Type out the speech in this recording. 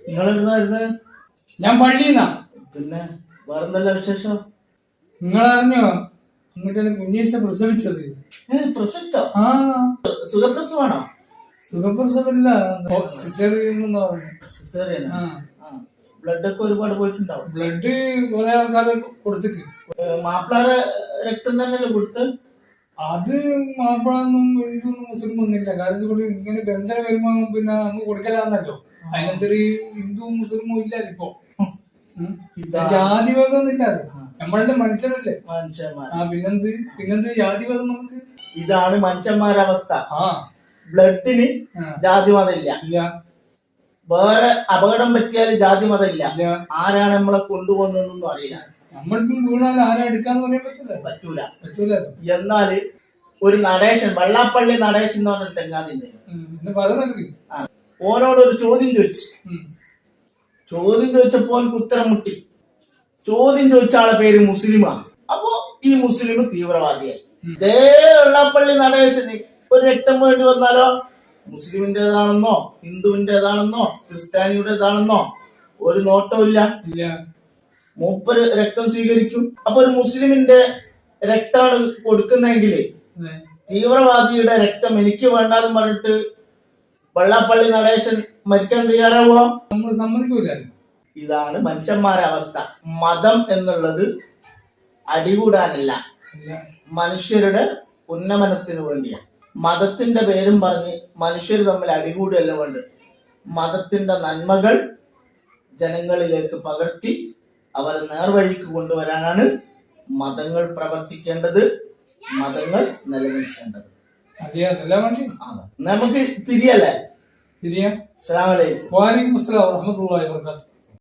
നിങ്ങളെവിടുന്നായിരുന്നു? ഞാൻ പള്ളിന്നാ. പിന്നെ വേറെന്തല്ല വിശേഷം? നിങ്ങളറിഞ്ഞോ അങ്ങോട്ട് കുഞ്ഞീശ പ്രസവിച്ചത്? പ്രസവിച്ചോ? ആ, സുഖപ്രസവാണോ? സുഖപ്രസവല്ല, സിസേറിയൻ. ബ്ലഡ് ഒക്കെ ഒരുപാട് പോയിട്ടുണ്ടാവും. ബ്ലഡ് കുറെ ആൾക്കാരെ കൊടുത്തിട്ട്. മാപ്പിളാരെ രക്തം തന്നെയല്ലേ കൊടുത്ത്? അത് മാപ്പിളൊന്നും ഹിന്ദുവൊന്നും മുസ്ലിം ഒന്നുമില്ല. കാരണം കൂടി ഇങ്ങനെ ബന്ധന വരുമ്പോ പിന്നെ അങ്ങ് കൊടുക്കലാന്നല്ലോ. അതിനകത്തൊരു ഹിന്ദുവും മുസ്ലിമും ഇല്ല ഇപ്പൊ. ജാതിവാദം ഇല്ലാതെ നമ്മളുടെ മനുഷ്യരല്ലേ. പിന്നെന്ത് ജാതിവാദം നമുക്ക്? ഇതാണ് മനുഷ്യന്മാരുടെ അവസ്ഥ. ബ്ലഡിന് ജാതിമതം ഇല്ല. വേറെ അപകടം പറ്റിയാൽ ജാതിമതം ഇല്ല. ആരാണ് നമ്മളെ കൊണ്ടുപോകുന്നതെന്നൊന്നും അറിയില്ല. നമ്മൾക്കും വീണാൽ ആരാ എടുക്കാന്ന് പറയാൻ പറ്റൂല. എന്നാല് ഒരു നടേശൻ, വെള്ളാപ്പള്ളി നടേശൻ എന്ന് പറഞ്ഞൊരു ചങ്ങാതിന്റെ ഓനോടൊരു ചോദ്യം ചോദിച്ചപ്പോ ഓനക്ക് ഉത്തരം മുട്ടി. ചോദ്യം ചോദിച്ച ആളെ പേര് മുസ്ലിമാ. അപ്പോ ഈ മുസ്ലിം തീവ്രവാദിയായി. ഇതേ വെള്ളാപ്പള്ളി നടേശന് ഒരു രക്തം വേണ്ടി വന്നാലോ മുസ്ലിമിന്റേതാണെന്നോ ഹിന്ദുവിന്റേതാണെന്നോ ക്രിസ്ത്യാനിയുടേതാണെന്നോ ഒരു നോട്ടമില്ല. മൂപ്പര് രക്തം സ്വീകരിക്കും. അപ്പൊ ഒരു മുസ്ലിമിന്റെ രക്തമാണ് കൊടുക്കുന്നെങ്കിൽ തീവ്രവാദിയുടെ രക്തം എനിക്ക് വേണ്ടാന്ന് പറഞ്ഞിട്ട് വെള്ളാപ്പള്ളി നടേശൻ മരിക്കാൻ തയ്യാറാവുക? നമ്മൾ സമ്മതിക്കൂല. ഇതാണ് മനുഷ്യന്മാരുടെ അവസ്ഥ. മതം എന്നുള്ളത് അടികൂടാനല്ല, മനുഷ്യരുടെ ഉന്നമനത്തിന് വേണ്ടിയാണ്. മതത്തിന്റെ പേരും പറഞ്ഞ് മനുഷ്യർ തമ്മിൽ അടികൂടുകയല്ല വേണ്ടത്. മതത്തിന്റെ നന്മകൾ ജനങ്ങളിലേക്ക് പകർത്തി അവരെ നേർവഴിക്ക് കൊണ്ടുവരാനാണ് മതങ്ങൾ പ്രവർത്തിക്കേണ്ടത്, മതങ്ങൾ നിലനിൽക്കേണ്ടത്. നമുക്ക് പിരിയല്ലേ? പിരിയാം. അസ്സലാമു അലൈക്കും. വഅലൈക്കും അസ്സലാം വറഹ്മത്തുള്ളാഹി വബറകാതുഹു.